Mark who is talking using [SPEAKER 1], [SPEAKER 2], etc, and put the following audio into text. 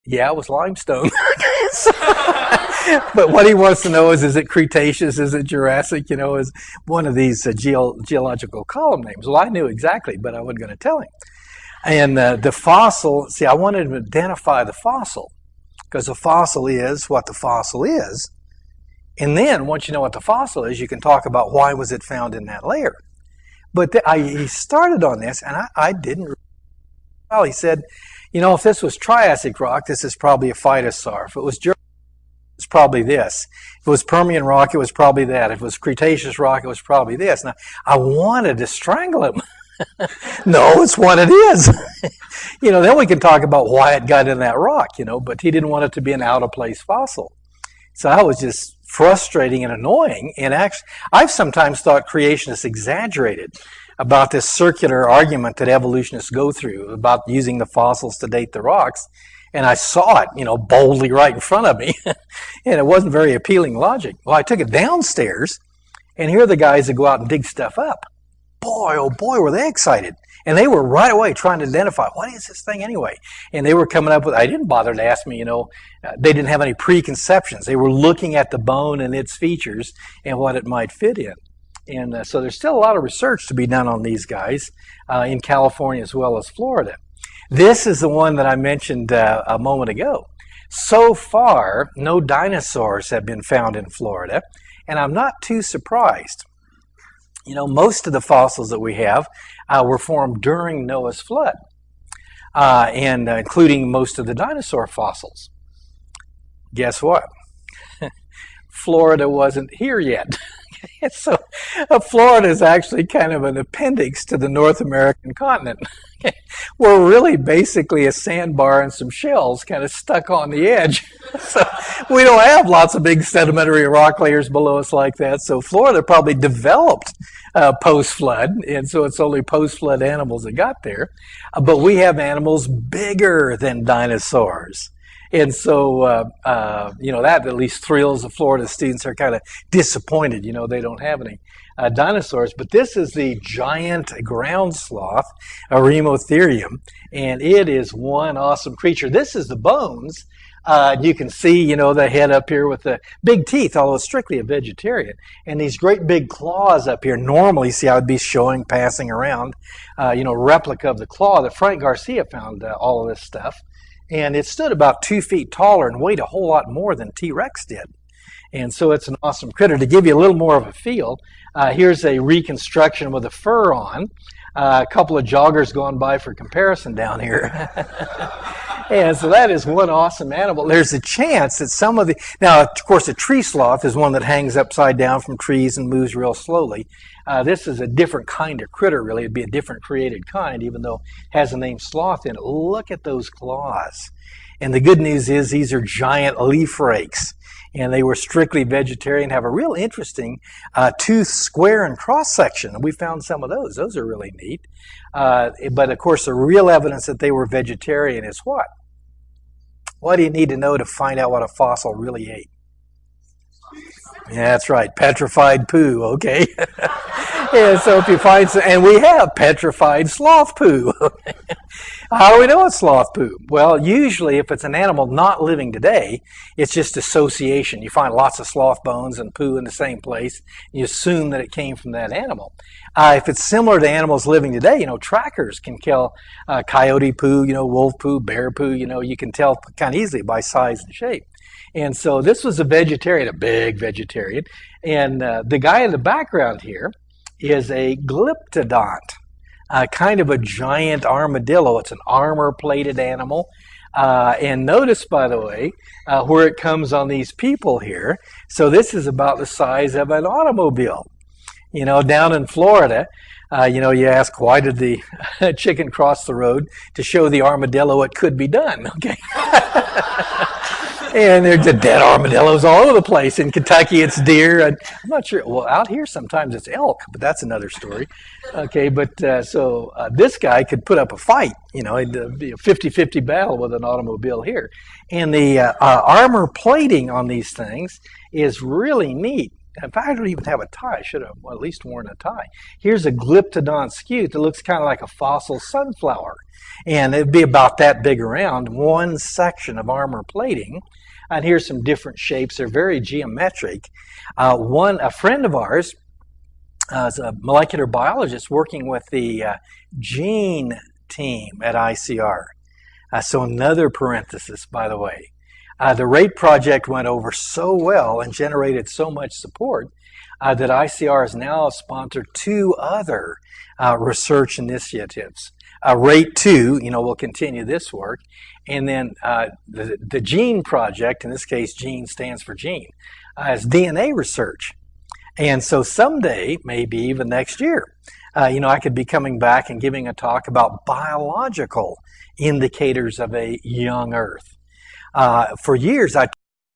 [SPEAKER 1] Yeah, it was limestone. But what he wants to know is it Cretaceous? Is it Jurassic? Is one of these geological column names. Well, I knew exactly, but I wasn't going to tell him. And the fossil, see, I wanted to identify the fossil, because the fossil is what the fossil is. And then, once you know what the fossil is, you can talk about why was it found in that layer. But he started on this, and I didn't. Well, he said, if this was Triassic rock, this is probably a phytosaur. If it was Jurassic, it's probably this. If it was Permian rock, it was probably that. If it was Cretaceous rock, it was probably this. Now, I wanted to strangle him. No, it's what it is. Then we can talk about why it got in that rock, but he didn't want it to be an out-of-place fossil. So that was just frustrating and annoying. And actually, I've sometimes thought creationists exaggerated about this circular argument that evolutionists go through about using the fossils to date the rocks. And I saw it, boldly right in front of me. And it wasn't very appealing logic. Well, I took it downstairs, and here are the guys that go out and dig stuff up. Boy, oh boy, were they excited. And they were right away trying to identify, what is this thing anyway? And they were coming up with, I didn't bother to ask me, they didn't have any preconceptions. They were looking at the bone and its features and what it might fit in. And so there's still a lot of research to be done on these guys in California as well as Florida. This is the one that I mentioned a moment ago. So far, no dinosaurs have been found in Florida, and I'm not too surprised. Most of the fossils that we have were formed during Noah's flood, and including most of the dinosaur fossils. Guess what? Florida wasn't here yet. So Florida is actually kind of an appendix to the North American continent. We're really basically a sandbar and some shells kind of stuck on the edge. So we don't have lots of big sedimentary rock layers below us like that. So Florida probably developed post-flood, and so it's only post-flood animals that got there. But we have animals bigger than dinosaurs. And so, that at least thrills the Florida students. They're kind of disappointed, they don't have any dinosaurs. But this is the giant ground sloth, Eremotherium, and it is one awesome creature. This is the bones. You can see, the head up here with the big teeth, although it's strictly a vegetarian. And these great big claws up here. Normally, see, I would be passing around, replica of the claw that Frank Garcia found all of this stuff. And it stood about 2 feet taller and weighed a whole lot more than T-Rex did. And so it's an awesome critter. To give you a little more of a feel, here's a reconstruction with the fur on. A couple of joggers going by for comparison down here. And so that is one awesome animal. There's a chance that some of the... Now, of course, a tree sloth is one that hangs upside down from trees and moves real slowly. This is a different kind of critter, really. It'd be a different created kind, even though it has the name sloth in it. Look at those claws. And the good news is these are giant leaf rakes. And they were strictly vegetarian, have a real interesting tooth square and cross-section. We found some of those. Those are really neat. But, of course, the real evidence that they were vegetarian is what? What do you need to know to find out what a fossil really ate? Yeah, that's right. Petrified poo, okay? Yeah, so if you find some, and we have petrified sloth poo. How do we know it's sloth poo? Well, usually if it's an animal not living today, it's just association. You find lots of sloth bones and poo in the same place. You assume that it came from that animal. If it's similar to animals living today, trackers can kill coyote poo, wolf poo, bear poo. You can tell kind of easily by size and shape. And so this was a vegetarian, a big vegetarian. And the guy in the background here is a glyptodont, kind of a giant armadillo. It's an armor-plated animal. And notice, by the way, where it comes on these people here. So this is about the size of an automobile. Down in Florida, you ask, why did the chicken cross the road? To show the armadillo it could be done, okay? And there's the dead armadillos all over the place. In Kentucky, it's deer. I'm not sure. Well, out here, sometimes it's elk, but that's another story. Okay, but so this guy could put up a fight, it'd be a 50-50 battle with an automobile here. And the armor plating on these things is really neat. In fact, I don't even have a tie. I should have at least worn a tie. Here's a glyptodont scute that looks kind of like a fossil sunflower. And it'd be about that big around, one section of armor plating. And here's some different shapes. They're very geometric. A friend of ours is a molecular biologist working with the gene team at ICR. So another parenthesis, by the way. The RATE project went over so well and generated so much support that ICR has now sponsored 2 other research initiatives. RATE 2, will continue this work. And then the GENE project, in this case, GENE stands for gene, is DNA research. And so someday, maybe even next year, I could be coming back and giving a talk about biological indicators of a young Earth. For years, I